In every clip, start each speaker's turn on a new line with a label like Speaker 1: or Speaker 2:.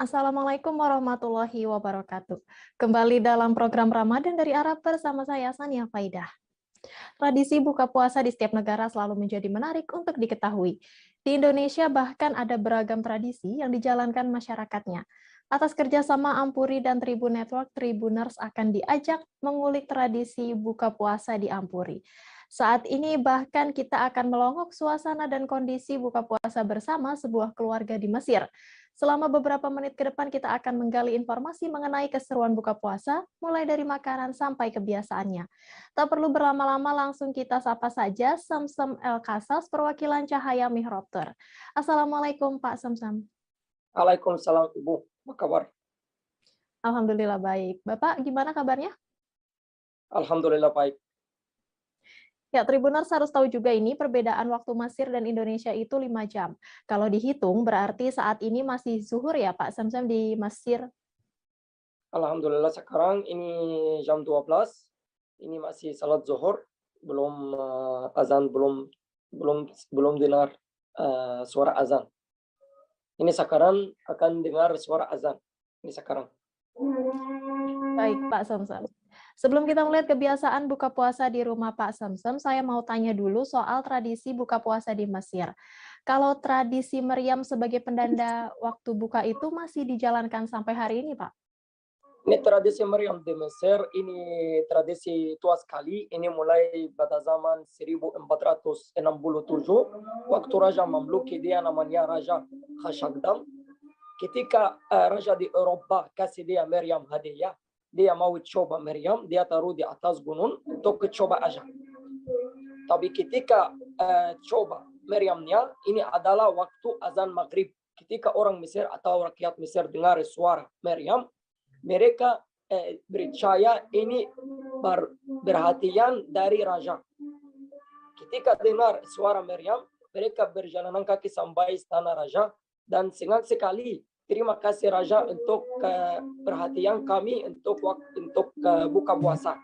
Speaker 1: Assalamualaikum warahmatullahi wabarakatuh. Kembali dalam program Ramadan dari Arab bersama saya Sania Faidah. Tradisi buka puasa di setiap negara selalu menjadi menarik untuk diketahui. Di Indonesia bahkan ada beragam tradisi yang dijalankan masyarakatnya. Atas kerjasama Ampuri dan Tribun Network, Tribuners akan diajak mengulik tradisi buka puasa di Ampuri. Saat ini bahkan kita akan melongok suasana dan kondisi buka puasa bersama sebuah keluarga di Mesir. Selama beberapa menit ke depan kita akan menggali informasi mengenai keseruan buka puasa, mulai dari makanan sampai kebiasaannya. Tak perlu berlama-lama, langsung kita sapa saja Samsam El Kasas, perwakilan Cahaya Mihrabter. Assalamualaikum Pak Samsam.
Speaker 2: Waalaikumsalam Ibu, apa kabar?
Speaker 1: Alhamdulillah baik. Bapak gimana kabarnya?
Speaker 2: Alhamdulillah baik.
Speaker 1: Ya, Tribuners harus tahu juga ini perbedaan waktu Mesir dan Indonesia itu 5 jam. Kalau dihitung berarti saat ini masih zuhur ya Pak Samsam di Mesir.
Speaker 2: Alhamdulillah sekarang ini jam 12, ini masih salat zuhur, belum azan, belum dengar suara azan. Ini sekarang akan dengar suara azan. Ini sekarang.
Speaker 1: Baik Pak Samsam. Sebelum kita melihat kebiasaan buka puasa di rumah Pak Samsam, saya mau tanya dulu soal tradisi buka puasa di Mesir. Kalau tradisi meriam sebagai pendanda waktu buka itu masih dijalankan sampai hari ini, Pak?
Speaker 2: Ini tradisi meriam di Mesir, ini tradisi tua sekali. Ini mulai pada zaman 1467, waktu Raja Mamluki, dia namanya Raja Khashoggi. Ketika Raja di Eropa kasih dia Meriam hadiah, dia mau coba Meriam, dia taruh di atas gunung untuk coba aja. Tapi ketika coba Meriamnya, ini adalah waktu azan maghrib. Ketika orang Mesir atau rakyat Mesir dengar suara Meriam, mereka percaya ini perhatian dari Raja. Ketika dengar suara Meriam, mereka berjalan kaki sampai istana Raja, dan senang sekali. Terima kasih Raja untuk perhatian kami untuk buka puasa.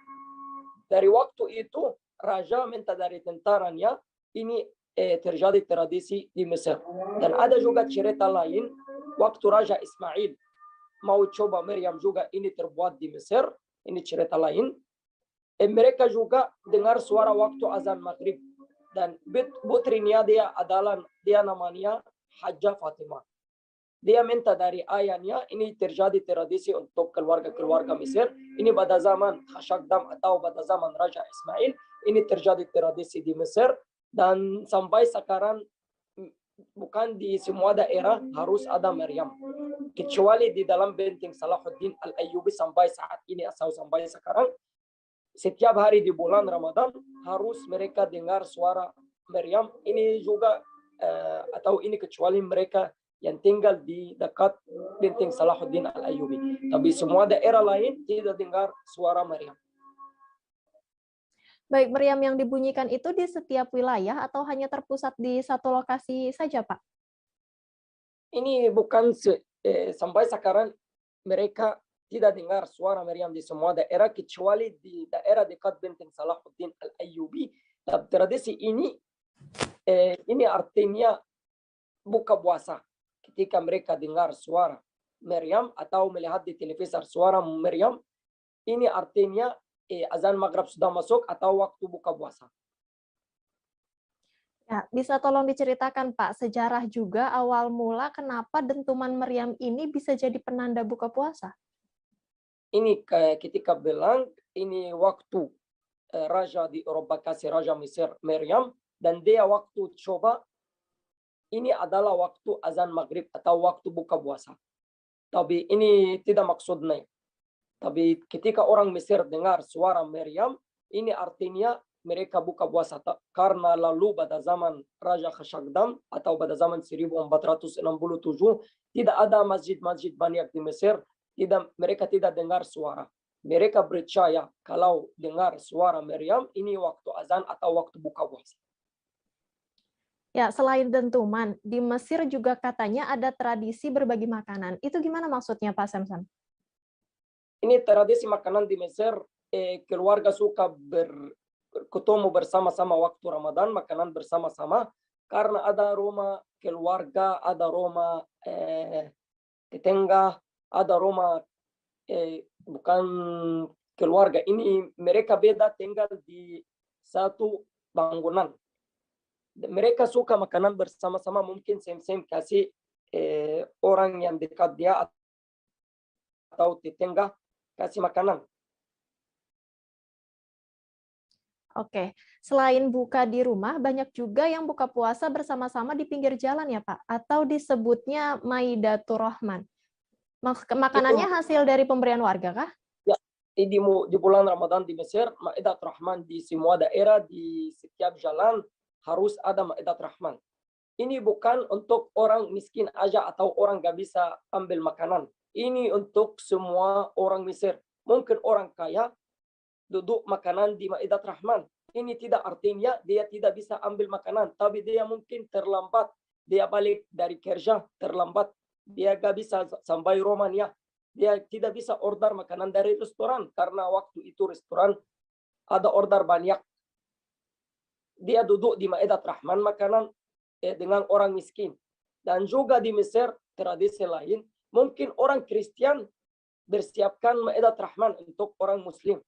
Speaker 2: Dari waktu itu Raja minta dari tentaranya, ini terjadi tradisi di Mesir. Dan ada juga cerita lain, waktu Raja Ismail mau coba Meriam juga ini terbuat di Mesir, ini cerita lain. Mereka juga dengar suara waktu azan maghrib, dan putrinya dia namanya Hajjah Fatimah. Dia minta dari ayahnya, ini terjadi tradisi untuk keluarga-keluarga Mesir. Ini pada zaman Khashoggi atau pada zaman Raja Ismail, ini terjadi tradisi di Mesir, dan sampai sekarang bukan di semua daerah harus ada Meriam. Kecuali di dalam benteng Salahuddin Al-Ayyubi sampai saat ini atau sampai sekarang, setiap hari di bulan Ramadan harus mereka dengar suara Meriam. Ini juga atau ini kecuali mereka yang tinggal di dekat benteng Salahuddin Al-Ayyubi. Tapi semua daerah lain tidak dengar suara Meriam.
Speaker 1: Baik, meriam yang dibunyikan itu di setiap wilayah atau hanya terpusat di satu lokasi saja, Pak?
Speaker 2: Ini bukan sampai sekarang mereka tidak dengar suara Meriam di semua daerah, kecuali di daerah dekat benteng Salahuddin Al-Ayyubi. Tradisi ini artinya buka puasa. Ketika mereka dengar suara Meriam atau melihat di televisi suara Meriam, ini artinya azan maghrib sudah masuk atau waktu buka puasa.
Speaker 1: Ya, bisa tolong diceritakan Pak, sejarah juga awal mula kenapa dentuman meriam ini bisa jadi penanda buka puasa?
Speaker 2: Ini ketika bilang ini waktu Raja di Eropa kasih Raja Mesir Meriam, dan dia waktu coba ini adalah waktu azan maghrib atau waktu buka puasa. Tapi ini tidak maksudnya. Tapi ketika orang Mesir dengar suara Meriam, ini artinya mereka buka puasa. Karena lalu pada zaman Raja Khashoggi atau pada zaman 1467 tidak ada masjid-masjid banyak di Mesir. Mereka tidak dengar suara. Mereka percaya kalau dengar suara Meriam, ini waktu azan atau waktu buka puasa.
Speaker 1: Ya, selain dentuman, di Mesir juga katanya ada tradisi berbagi makanan. Itu gimana maksudnya, Pak Samsam?
Speaker 2: Ini tradisi makanan di Mesir, keluarga suka berketemu bersama-sama waktu Ramadan, makanan bersama-sama, karena ada aroma keluarga, ada aroma tetangga, ada rumah bukan keluarga. Ini mereka beda tinggal di satu bangunan. Mereka suka makanan bersama-sama, mungkin same-same kasih orang yang dekat dia atau tetangga kasih makanan.
Speaker 1: Oke, selain buka di rumah, banyak juga yang buka puasa bersama-sama di pinggir jalan ya Pak, atau disebutnya Maidatur Rahman. Makanannya hasil dari pemberian warga kah?
Speaker 2: Ya, di bulan Ramadan di Mesir, Maidatur Rahman di semua daerah, di setiap jalan harus ada Maidatur Rahman. Ini bukan untuk orang miskin aja atau orang gak bisa ambil makanan. Ini untuk semua orang Mesir. Mungkin orang kaya duduk makanan di Maidat Rahman. Ini tidak artinya dia tidak bisa ambil makanan, tapi dia mungkin terlambat. Dia balik dari kerja terlambat. Dia gak bisa sampai rumahnya. Dia tidak bisa order makanan dari restoran karena waktu itu restoran ada order banyak. Dia duduk di Maidat Rahman makanan dengan orang miskin. Dan juga di Mesir tradisi lain, mungkin orang Kristen bersiapkan Maidat Rahman untuk orang Muslim.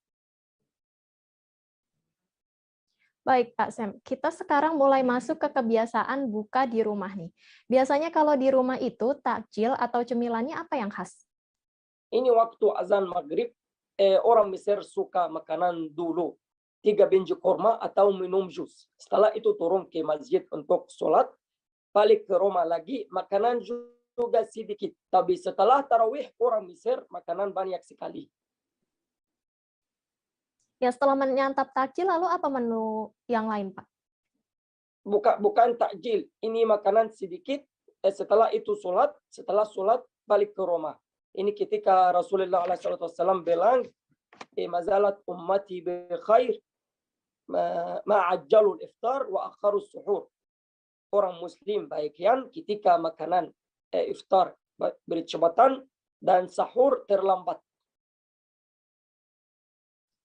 Speaker 1: Baik Pak Sam, kita sekarang mulai masuk ke kebiasaan buka di rumah nih. Biasanya kalau di rumah itu takjil atau cemilannya apa yang khas?
Speaker 2: Ini waktu azan maghrib, orang Mesir suka makanan dulu. 3 biji kurma atau minum jus. Setelah itu turun ke masjid untuk sholat, balik ke rumah lagi, makanan juga sedikit. Tapi setelah tarawih, orang Mesir makanan banyak sekali.
Speaker 1: Ya setelah menyantap takjil, lalu apa menu yang lain Pak?
Speaker 2: Bukan takjil, ini makanan sedikit. Setelah itu sholat, setelah sholat balik ke rumah. Ini ketika Rasulullah SAW bilang, mazalat ummati bi khair, ma'ajjalul iftar wa akharus suhur. Orang Muslim baiknya ketika makanan iftar bercepatan dan sahur terlambat.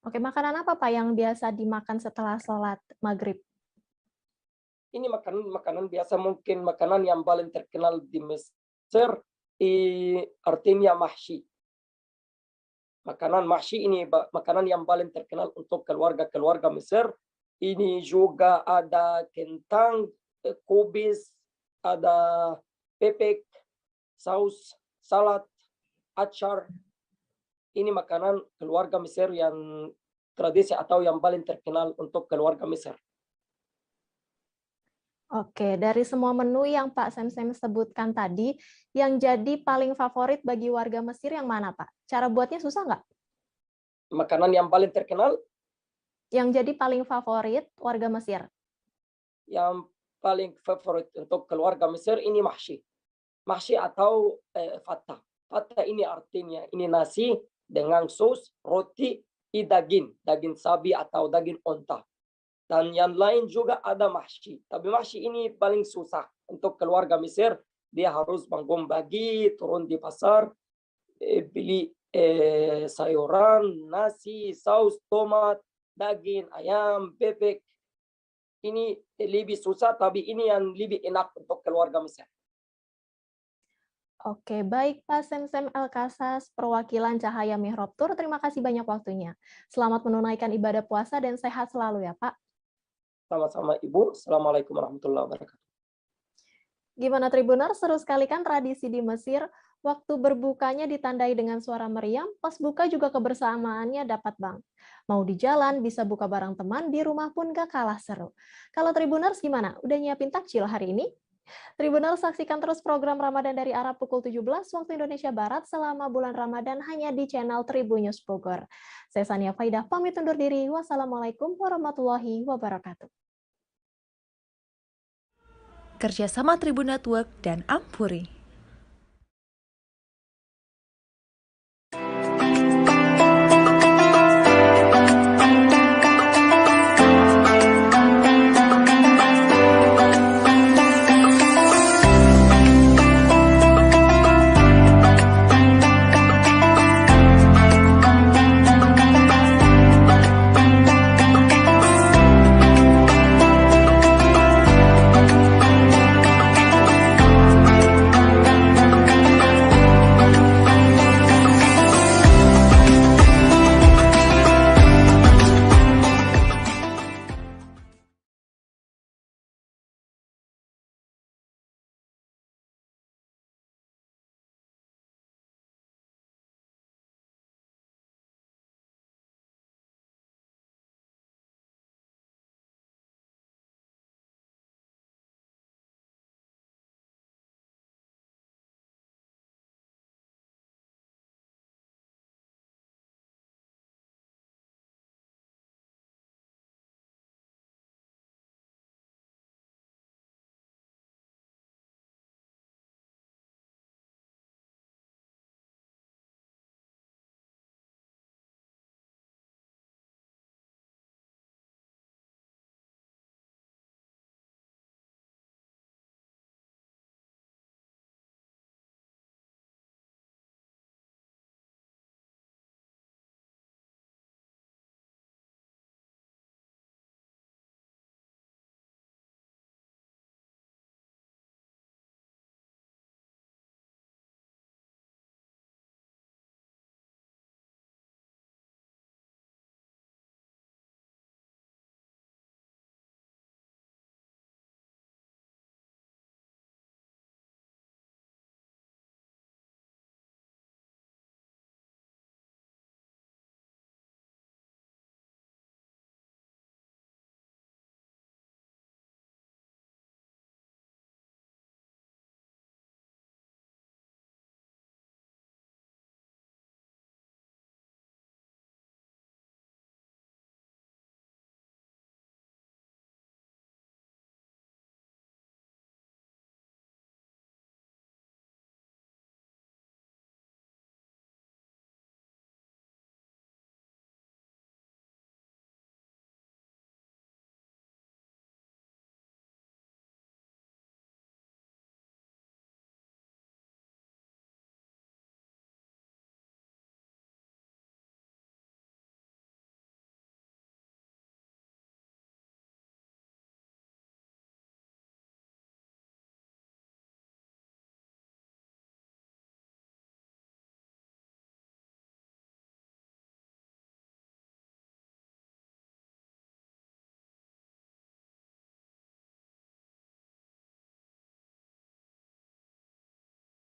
Speaker 1: Oke, makanan apa Pak yang biasa dimakan setelah sholat maghrib?
Speaker 2: Ini makanan biasa, mungkin makanan yang paling terkenal di Mesir, artinya mahshi. Makanan mahshi ini makanan yang paling terkenal untuk keluarga-keluarga Mesir. Ini juga ada kentang, kubis, ada pepek, saus, salad, acar. Ini makanan keluarga Mesir yang tradisi atau yang paling terkenal untuk keluarga Mesir.
Speaker 1: Oke, dari semua menu yang Pak Sam sebutkan tadi, yang jadi paling favorit bagi warga Mesir yang mana Pak? Cara buatnya susah nggak?
Speaker 2: Makanan yang paling terkenal?
Speaker 1: Yang jadi paling favorit warga Mesir?
Speaker 2: Yang paling favorit untuk keluarga Mesir ini mahshi. Mahshi atau fattah. Fattah ini artinya ini nasi dengan sus, roti, daging sapi atau daging onta. Dan yang lain juga ada mahshi. Tapi mahshi ini paling susah untuk keluarga Mesir. Dia harus bangun pagi, turun di pasar, beli sayuran, nasi, saus, tomat, daging, ayam, bebek. Ini lebih susah, tapi ini yang lebih enak untuk keluarga Mesir.
Speaker 1: Oke, baik Pak Sam El-Kasas, perwakilan Cahaya Mihrab Tour, terima kasih banyak waktunya. Selamat menunaikan ibadah puasa dan sehat selalu ya Pak.
Speaker 2: Sama-sama Ibu. Assalamualaikum warahmatullahi wabarakatuh.
Speaker 1: Gimana Tribuner, seru sekali kan tradisi di Mesir? Waktu berbukanya ditandai dengan suara meriam, pas buka juga kebersamaannya dapat bang. Mau di jalan, bisa buka bareng teman, di rumah pun gak kalah seru. Kalau Tribuners gimana? Udah nyiapin takjil hari ini? Tribuners, saksikan terus program Ramadan dari Arab pukul 17 waktu Indonesia Barat selama bulan Ramadan hanya di channel Tribunnews Bogor. Saya Sania Faidah pamit undur diri. Wassalamualaikum warahmatullahi wabarakatuh.
Speaker 3: Kerjasama Tribun Network dan Ampuri.